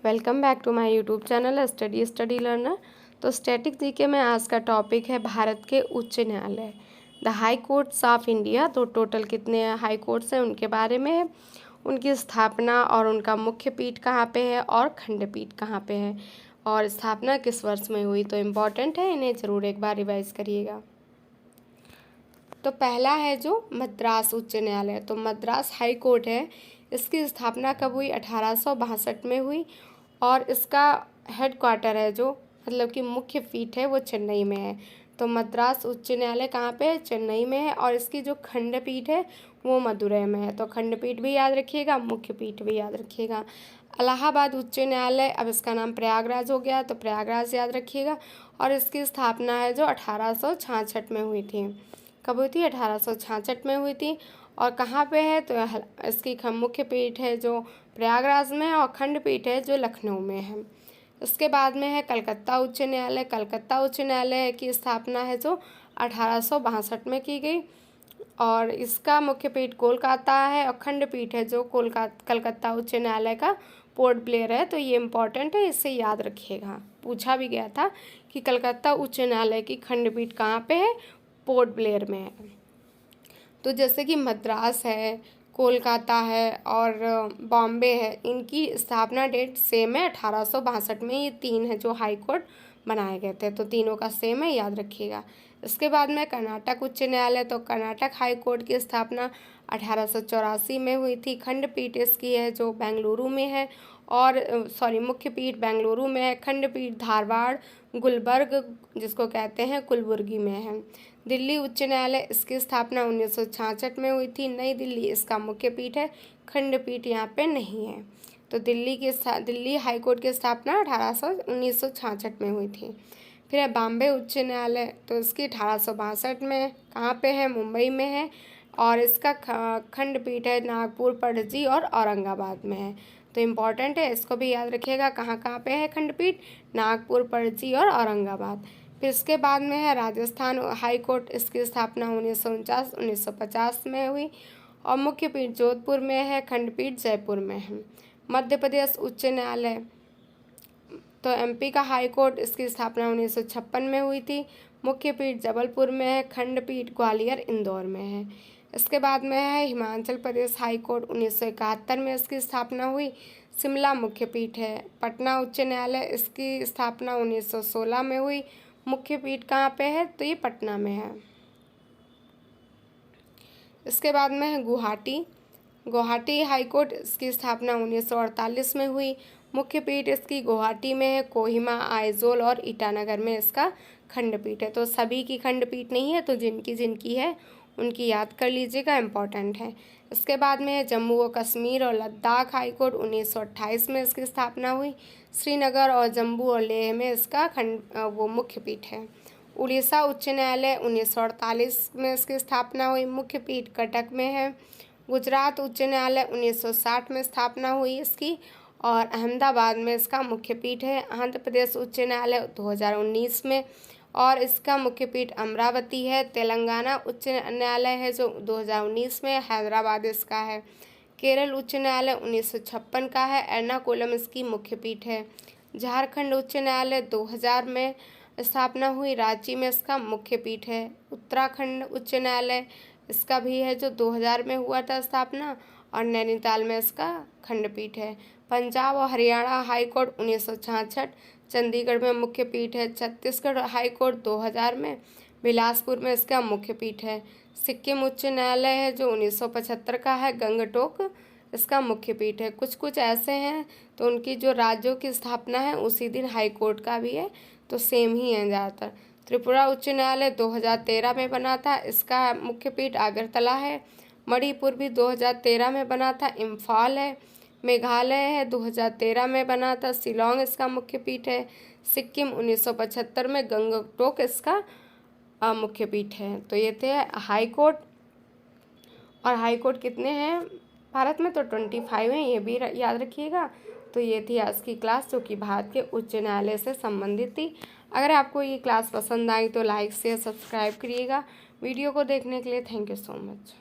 Welcome back to my YouTube channel study learner. तो static GK में आज का टॉपिक है भारत के उच्च न्यायालय, the high courts of India. तो टोटल कितने हाई कोर्ट्स हैं उनके बारे में है, उनकी स्थापना और उनका मुख्य पीठ कहाँ पे है और खंडपीठ कहाँ पे है और स्थापना किस वर्ष में हुई। तो इम्पॉर्टेंट है, इन्हें ज़रूर एक बार रिवाइज करिएगा। तो पहला है जो मद्रास उच्च न्यायालय। तो मद्रास हाई कोर्ट है, इसकी स्थापना कब हुई? 1862 में हुई और इसका हेड क्वार्टर है जो मतलब कि मुख्य पीठ है वो चेन्नई में है। तो मद्रास उच्च न्यायालय कहाँ पे है? चेन्नई में है। और इसकी जो खंडपीठ है वो मदुरई में है। तो खंडपीठ भी याद रखिएगा, मुख्य पीठ भी याद रखिएगा। इलाहाबाद उच्च न्यायालय, अब इसका नाम प्रयागराज हो गया, तो प्रयागराज याद रखिएगा। और इसकी स्थापना है जो 1866 में हुई थी। कब हुई थी? 1866 में हुई थी। और कहाँ पे है? तो इसकी मुख्य पीठ है जो प्रयागराज में है और खंडपीठ है जो लखनऊ में है। इसके बाद में है कलकत्ता उच्च न्यायालय। कलकत्ता उच्च न्यायालय की स्थापना है जो 1862 में की गई और इसका मुख्य पीठ कोलकाता है और खंडपीठ है जो कलकत्ता उच्च न्यायालय का पोर्ट ब्लेयर है। तो ये इम्पॉर्टेंट है, इसे याद रखिएगा। पूछा भी गया था कि कलकत्ता उच्च न्यायालय की खंडपीठ कहाँ पे है? पोर्ट ब्लेयर में है। तो जैसे कि मद्रास है, कोलकाता है और बॉम्बे है, इनकी स्थापना डेट सेम है 1862 में। ये तीन है जो हाई कोर्ट बनाए गए थे, तो तीनों का सेम है, याद रखिएगा। इसके बाद में कर्नाटक उच्च न्यायालय। तो कर्नाटक हाई कोर्ट की स्थापना 1884 में हुई थी। खंडपीठ इसकी है जो बेंगलुरु में है और मुख्य पीठ बेंगलुरु में है। खंडपीठ धारवाड़, गुलबर्ग जिसको कहते हैं कुलबुर्गी में है। दिल्ली उच्च न्यायालय, इसकी स्थापना 1966 में हुई थी। नई दिल्ली इसका मुख्य पीठ है, खंडपीठ यहाँ पे नहीं है। तो दिल्ली हाई कोर्ट की स्थापना 1966 में हुई थी। फिर है बॉम्बे उच्च न्यायालय। तो इसकी 1862 में कहाँ पे है? मुंबई में है और इसका खंडपीठ है नागपुर, पणजी और औरंगाबाद में है। तो इम्पॉर्टेंट है, इसको भी याद रखिएगा। कहाँ कहाँ पे है खंडपीठ? नागपुर, पणजी और औरंगाबाद। फिर इसके बाद में है राजस्थान हाई कोर्ट। इसकी स्थापना 1950 में हुई और मुख्य पीठ जोधपुर में है, खंडपीठ जयपुर में है। मध्य प्रदेश उच्च न्यायालय। तो एमपी का हाई कोर्ट, इसकी स्थापना 1956 में हुई थी। मुख्य पीठ जबलपुर में है, खंडपीठ ग्वालियर, इंदौर में है। इसके बाद में है हिमाचल प्रदेश हाई कोर्ट। 1971 में इसकी स्थापना हुई। शिमला मुख्य पीठ है। पटना उच्च न्यायालय, इसकी स्थापना 1916 में हुई। मुख्य पीठ कहाँ पे है? तो ये पटना में है। इसके बाद में है गुवाहाटी हाई कोर्ट, इसकी स्थापना 1948 में हुई। मुख्य पीठ इसकी गुवाहाटी में है। कोहिमा, आइजोल और ईटानगर में इसका खंडपीठ है। तो सभी की खंडपीठ नहीं है, तो जिनकी जिनकी है उनकी याद कर लीजिएगा, इम्पॉर्टेंट है। इसके बाद में है जम्मू व कश्मीर और लद्दाख हाई कोर्ट। 1928 में इसकी स्थापना हुई। श्रीनगर और जम्मू और लेह में इसका मुख्य पीठ है। उड़ीसा उच्च न्यायालय, 1948 में इसकी स्थापना हुई। मुख्य पीठ कटक में है। गुजरात उच्च न्यायालय, 1960 में स्थापना हुई इसकी और अहमदाबाद में इसका मुख्य पीठ है। आंध्र प्रदेश उच्च न्यायालय 2019 में और इसका मुख्य पीठ अमरावती है। तेलंगाना उच्च न्यायालय है जो 2019 में, हैदराबाद इसका है। केरल उच्च न्यायालय 1956 का है, एर्नाकुलम इसकी मुख्य पीठ है। झारखंड उच्च न्यायालय 2000 में स्थापना हुई, रांची में इसका मुख्य पीठ है। उत्तराखंड उच्च न्यायालय इसका भी है जो 2000 में हुआ था स्थापना और नैनीताल में इसका खंडपीठ है। पंजाब और हरियाणा हाई कोर्ट 1966, चंडीगढ़ में मुख्य पीठ है। छत्तीसगढ़ हाई कोर्ट 2000 में, बिलासपुर में इसका मुख्य पीठ है। सिक्किम उच्च न्यायालय है जो 1975 का है, गंगटोक इसका मुख्य पीठ है। कुछ कुछ ऐसे हैं तो उनकी जो राज्यों की स्थापना है उसी दिन हाई कोर्ट का भी है, तो सेम ही है ज़्यादातर। त्रिपुरा उच्च न्यायालय 2013 में बना था, इसका मुख्य पीठ अगरतला है। मणिपुर भी 2013 में बना था, इम्फाल है। मेघालय है 2013 में बना था, शिलोंग इसका मुख्य पीठ है। सिक्किम 1975 में, गंगटोक इसका मुख्य पीठ है। तो ये थे हाई कोर्ट। और हाई कोर्ट कितने हैं भारत में? तो 25 हैं, ये भी याद रखिएगा। तो ये थी आज की क्लास जो कि भारत के उच्च न्यायालय से संबंधित थी। अगर आपको ये क्लास पसंद आई तो लाइक शेयर सब्सक्राइब करिएगा। वीडियो को देखने के लिए थैंक यू सो मच।